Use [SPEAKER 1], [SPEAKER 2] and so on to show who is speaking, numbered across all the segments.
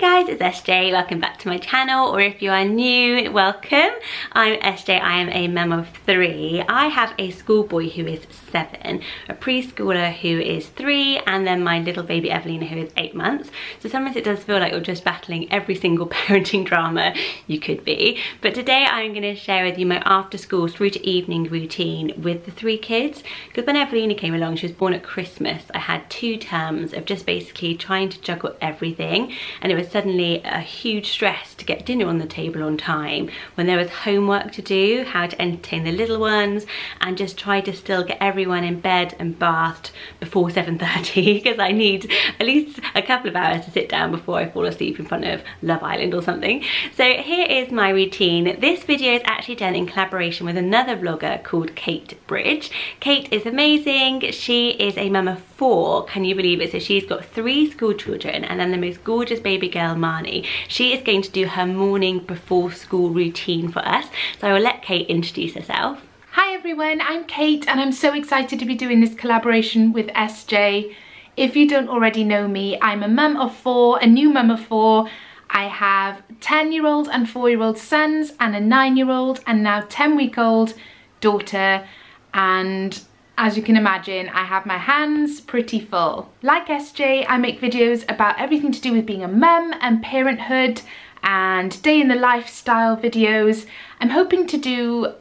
[SPEAKER 1] Hey guys, it's SJ. Welcome back to my channel, or if you are new, welcome. I'm SJ. I am a mum of 3. I have a schoolboy who is 7, a preschooler who is 3, and then my little baby Evelina who is 8 months. So sometimes it does feel like you're just battling every single parenting drama you could be. But today I'm going to share with you my after school through to evening routine with the 3 kids. Because when Evelina came along, she was born at Christmas, I had 2 terms of just basically trying to juggle everything, and it was suddenly a huge stress to get dinner on the table on time when there was homework to do, how to entertain the little ones, and just try to still get everyone in bed and bathed before 7:30 because I need at least a couple of hours to sit down before I fall asleep in front of Love Island or something. So here is my routine. This video is actually done in collaboration with another vlogger called Kate Bridge. Kate is amazing. She is a mum of 4, can you believe it? So she's got 3 school children and then the most gorgeous baby girl Marnie. She is going to do her morning before school routine for us. So I will let Kate introduce herself.
[SPEAKER 2] Hi everyone, I'm Kate and I'm so excited to be doing this collaboration with SJ. If you don't already know me, I'm a mum of 4, a new mum of 4. I have 10-year-old and 4-year-old sons and a 9-year-old and now 10-week-old daughter, and as you can imagine, I have my hands pretty full. Like SJ, I make videos about everything to do with being a mum and parenthood and day in the lifestyle videos. I'm hoping to do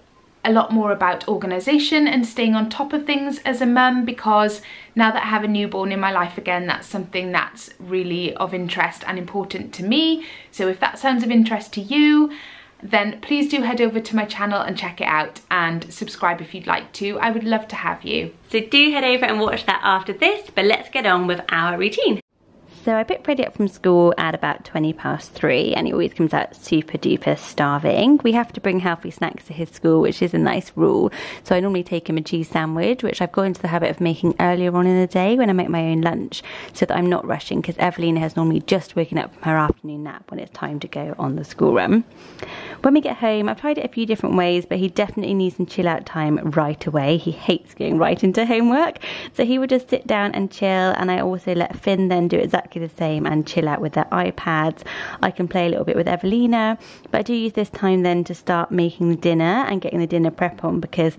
[SPEAKER 2] a lot more about organisation and staying on top of things as a mum, because now that I have a newborn in my life again, that's something that's really of interest and important to me. So if that sounds of interest to you, then please do head over to my channel and check it out, and subscribe if you'd like to. I would love to have you.
[SPEAKER 1] So do head over and watch that after this, but let's get on with our routine. So I pick Freddie up from school at about 3:20, and he always comes out super duper starving. We have to bring healthy snacks to his school, which is a nice rule. So I normally take him a cheese sandwich, which I've got into the habit of making earlier on in the day when I make my own lunch, so that I'm not rushing, because Evelina has normally just woken up from her afternoon nap when it's time to go on the school run. When we get home, I've tried it a few different ways, but he definitely needs some chill out time right away. He hates going right into homework, so he would just sit down and chill, and I also let Finn then do exactly the same and chill out with their iPads. I can play a little bit with Evelina, but I do use this time then to start making the dinner and getting the dinner prep on, because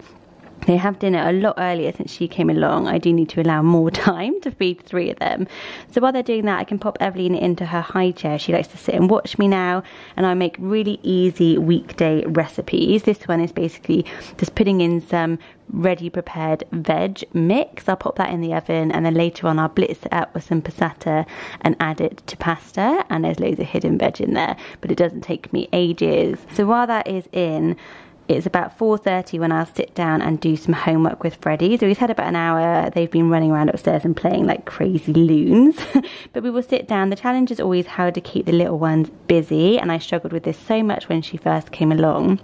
[SPEAKER 1] they have dinner a lot earlier since she came along. I do need to allow more time to feed 3 of them. So while they're doing that, I can pop Evelina into her high chair. She likes to sit and watch me now, and I make really easy weekday recipes. This one is basically just putting in some ready prepared veg mix. I'll pop that in the oven, and then later on I'll blitz it up with some passata and add it to pasta, and there's loads of hidden veg in there, but it doesn't take me ages. So while that is in, it's about 4:30 when I'll sit down and do some homework with Freddie. So he's had about an hour. They've been running around upstairs and playing like crazy loons. But we will sit down. The challenge is always how to keep the little ones busy, and I struggled with this so much when she first came along.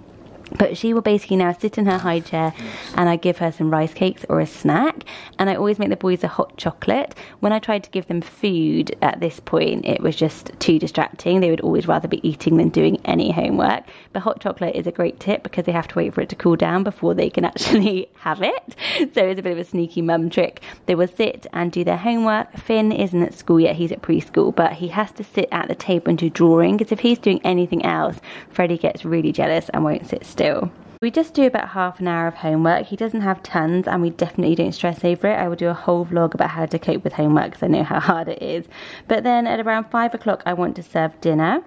[SPEAKER 1] But she will basically now sit in her high chair, and I give her some rice cakes or a snack, and I always make the boys a hot chocolate. When I tried to give them food at this point, it was just too distracting. They would always rather be eating than doing any homework. But hot chocolate is a great tip, because they have to wait for it to cool down before they can actually have it. So it's a bit of a sneaky mum trick. They will sit and do their homework. Finn isn't at school yet, he's at preschool, but he has to sit at the table and do drawing, because if he's doing anything else, Freddie gets really jealous and won't sit still. We just do about half an hour of homework. He doesn't have tons, and we definitely don't stress over it. I will do a whole vlog about how to cope with homework, because I know how hard it is. But then at around 5 o'clock I want to serve dinner.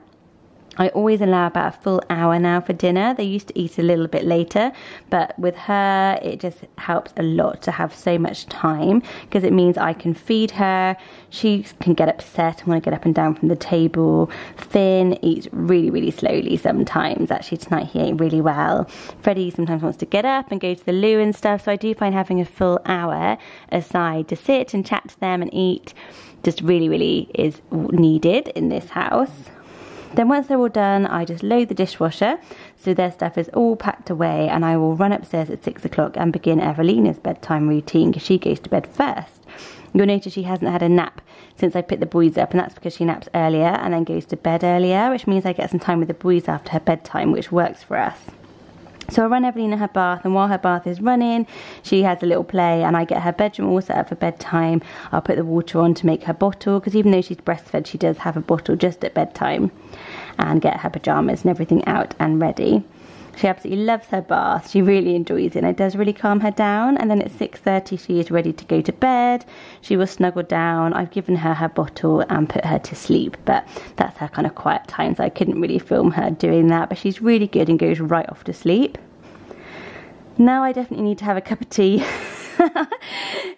[SPEAKER 1] I always allow about a full hour now for dinner. They used to eat a little bit later, but with her it just helps a lot to have so much time, because it means I can feed her. She can get upset and want to get up and down from the table. Finn eats really, really slowly sometimes. Actually tonight he ate really well. Freddie sometimes wants to get up and go to the loo and stuff, so I do find having a full hour aside to sit and chat to them and eat just really, really is needed in this house. Then once they're all done, I just load the dishwasher, so their stuff is all packed away, and I will run upstairs at 6 o'clock and begin Evelina's bedtime routine, because she goes to bed first. You'll notice she hasn't had a nap since I picked the boys up, and that's because she naps earlier and then goes to bed earlier, which means I get some time with the boys after her bedtime, which works for us. So I run Evelina her bath, and while her bath is running, she has a little play, and I get her bedroom all set up for bedtime. I'll put the water on to make her bottle, because even though she's breastfed, she does have a bottle just at bedtime, and get her pyjamas and everything out and ready. She absolutely loves her bath. She really enjoys it, and it does really calm her down. And then at 6:30 she is ready to go to bed. She will snuggle down. I've given her her bottle and put her to sleep, but that's her kind of quiet time, so I couldn't really film her doing that, but she's really good and goes right off to sleep. Now I definitely need to have a cup of tea.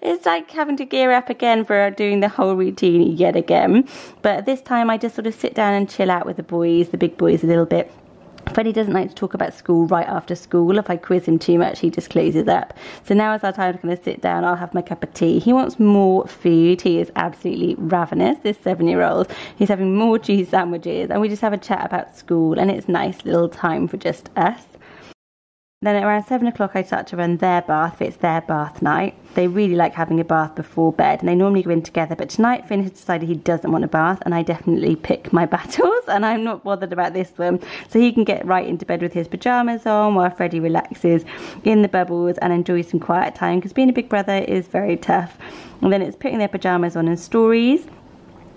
[SPEAKER 1] It's like having to gear up again for doing the whole routine yet again, but this time I just sort of sit down and chill out with the boys, the big boys, a little bit. Freddie doesn't like to talk about school right after school. If I quiz him too much, he just closes up. So now is our time to kind of sit down. I'll have my cup of tea. He wants more food. He is absolutely ravenous, this 7-year-old. He's having more cheese sandwiches, and we just have a chat about school, and it's nice little time for just us. Then at around 7 o'clock I start to run their bath, if it's their bath night. They really like having a bath before bed, and they normally go in together, but tonight Finn has decided he doesn't want a bath, and I definitely pick my battles, and I'm not bothered about this one. So he can get right into bed with his pyjamas on while Freddie relaxes in the bubbles and enjoys some quiet time, because being a big brother is very tough. And then it's putting their pyjamas on and stories.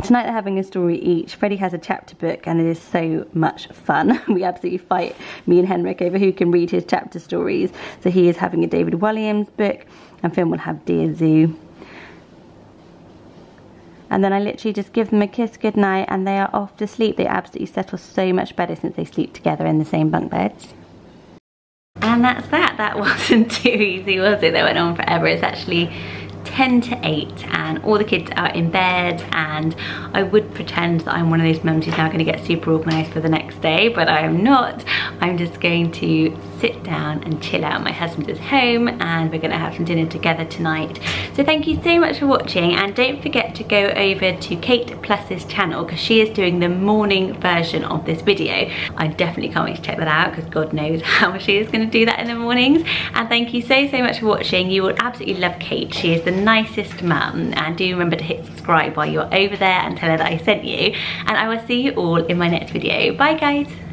[SPEAKER 1] Tonight they're having a story each. Freddie has a chapter book, and it is so much fun. We absolutely fight, me and Henrik, over who can read his chapter stories. So he is having a David Williams book, and Finn will have Dear Zoo. And then I literally just give them a kiss goodnight, and they are off to sleep. They absolutely settle so much better since they sleep together in the same bunk beds. And that's that. That wasn't too easy, was it? That went on forever. It's actually 10 to 8 and all the kids are in bed, and I would pretend that I'm one of those mums who's now going to get super organised for the next day, but I am not. I'm just going to sit down and chill out. My husband is home and we're going to have some dinner together tonight. So thank you so much for watching, and don't forget to go over to Kate Plus's channel, because she is doing the morning version of this video. I definitely can't wait to check that out, because God knows how she is going to do that in the mornings. And thank you so much for watching. You will absolutely love Kate. She is the nicest mum, and do remember to hit subscribe while you're over there and tell her that I sent you, and I will see you all in my next video. Bye guys.